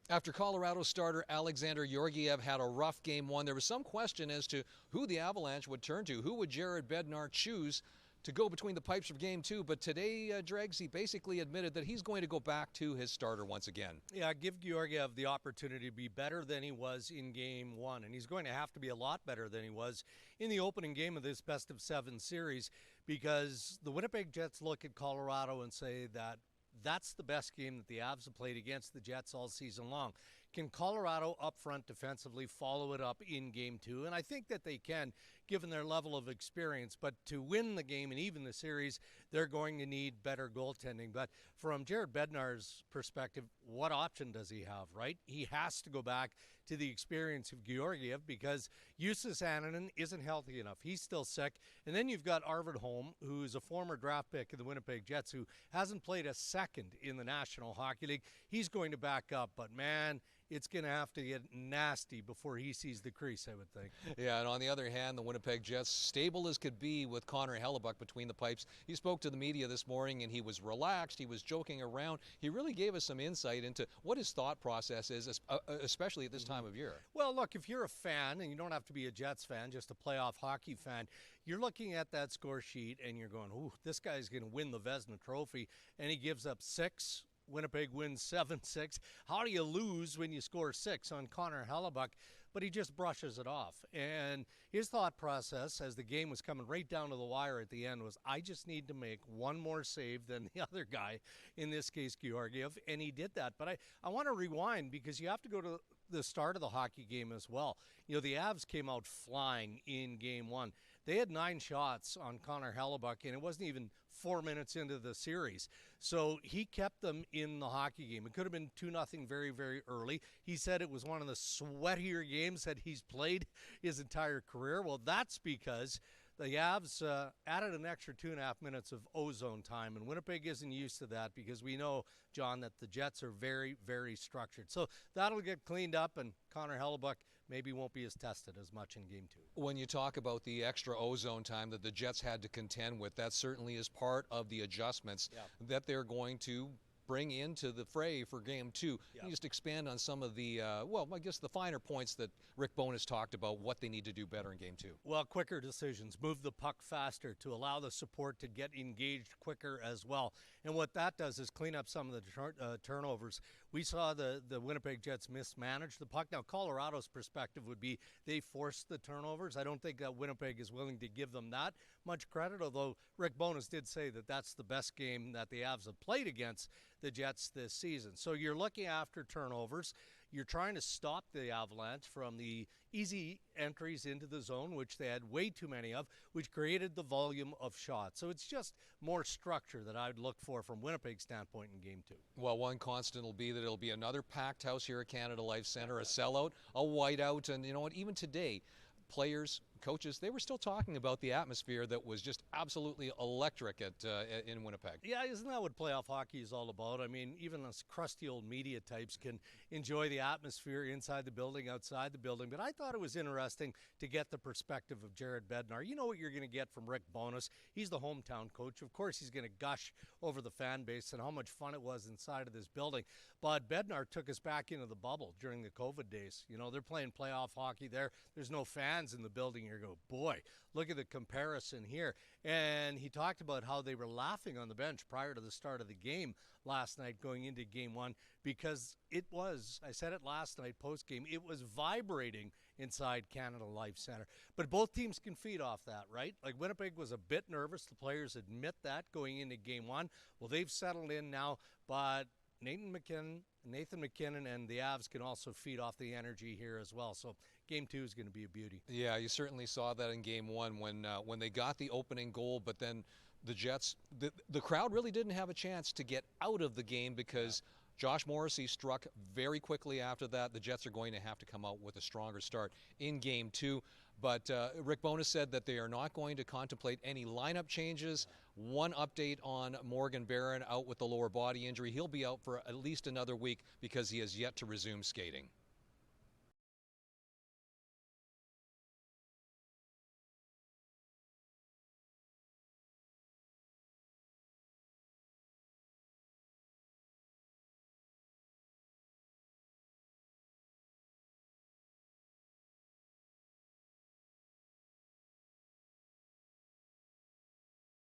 After Colorado starter Alexandar Georgiev had a rough game one, there was some question as to who the Avalanche would turn to. Who would Jared Bednar choose to go between the pipes for game two? But today, Dregs, he basically admitted that he's going to go back to his starter once again. Yeah, give Georgiev the opportunity to be better than he was in game one. And he's going to have to be a lot better than he was in the opening game of this best of seven series, because the Winnipeg Jets look at Colorado and say that that's the best game that the Avs have played against the Jets all season long. Can Colorado up front defensively follow it up in game two? And I think that they can, given their level of experience. But to win the game and even the series, they're going to need better goaltending. But from Jared Bednar's perspective, what option does he have, right? He has to go back to the experience of Georgiev because Justus Annunen isn't healthy enough. He's still sick. And then you've got Arvid Holm, who's a former draft pick of the Winnipeg Jets, who hasn't played a second in the National Hockey League. He's going to back up, but man, it's going to have to get nasty before he sees the crease, I would think. Yeah, and on the other hand, the Winnipeg Jets, stable as could be with Connor Hellebuyck between the pipes. He spoke to the media this morning and he was relaxed, he was joking around. He really gave us some insight into what his thought process is, especially at this time of year. Well, look, if you're a fan, and you don't have to be a Jets fan, just a playoff hockey fan, you're looking at that score sheet and you're going, ooh, this guy's going to win the Vezina Trophy, and he gives up 6. Winnipeg wins 7-6. How do you lose when you score 6 on Connor Hellebuyck? But he just brushes it off. And his thought process as the game was coming right down to the wire at the end was, I just need to make one more save than the other guy, in this case Georgiev, and he did that. But I want to rewind because you have to go to the start of the hockey game as well. You know, the Avs came out flying in game one. They had 9 shots on Connor Hellebuyck, and it wasn't even 4 minutes into the series. So he kept them in the hockey game. It could have been 2-0 very, very early. He said it was one of the sweatier games that he's played his entire career. Well, that's because the Avs added an extra 2.5 minutes of ozone time, and Winnipeg isn't used to that because we know, John, that the Jets are very, very structured. So that'll get cleaned up, and Connor Hellebuyck maybe won't be as tested as much in game two. When you talk about the extra ozone time that the Jets had to contend with, that certainly is part of the adjustments that they're going to bring into the fray for game two. Can you just expand on some of the, well, I guess the finer points that Rick Bowness talked about, what they need to do better in game two? Well, quicker decisions, move the puck faster to allow the support to get engaged quicker as well. And what that does is clean up some of the turnovers. We saw the Winnipeg Jets mismanage the puck. Now, Colorado's perspective would be they forced the turnovers. I don't think that Winnipeg is willing to give them that much credit, although Rick Bowness did say that that's the best game that the Avs have played against the Jets this season. So you're looking after turnovers. You're trying to stop the Avalanche from the easy entries into the zone, which they had way too many of, which created the volume of shots. So it's just more structure that I would look for from Winnipeg's standpoint in game two. Well, one constant will be that it'll be another packed house here at Canada Life Centre, a sellout, a whiteout, and you know what, even today, players, coaches, they were still talking about the atmosphere that was just absolutely electric in Winnipeg. Yeah, isn't that what playoff hockey is all about? I mean, even us crusty old media types can enjoy the atmosphere inside the building, outside the building. But I thought it was interesting to get the perspective of Jared Bednar. You know what you're going to get from Rick Bowness. He's the hometown coach. Of course, he's going to gush over the fan base and how much fun it was inside of this building. But Bednar took us back into the bubble during the COVID days. You know, they're playing playoff hockey there. There's no fans in the building. You go, boy, look at the comparison here. And he talked about how they were laughing on the bench prior to the start of the game last night going into game one because it was, I said it last night post-game, it was vibrating inside Canada Life Centre. But both teams can feed off that, right? Like Winnipeg was a bit nervous. The players admit that going into game one. Well, they've settled in now, but Nathan McKinnon and the Avs can also feed off the energy here as well. So game two is going to be a beauty. Yeah, you certainly saw that in game one when they got the opening goal, but then the Jets, the crowd really didn't have a chance to get out of the game because Josh Morrissey struck very quickly after that. The Jets are going to have to come out with a stronger start in game two. But Rick Bowness said that they are not going to contemplate any lineup changes. One update on Morgan Barron out with the lower body injury. He'll be out for at least another week because he has yet to resume skating.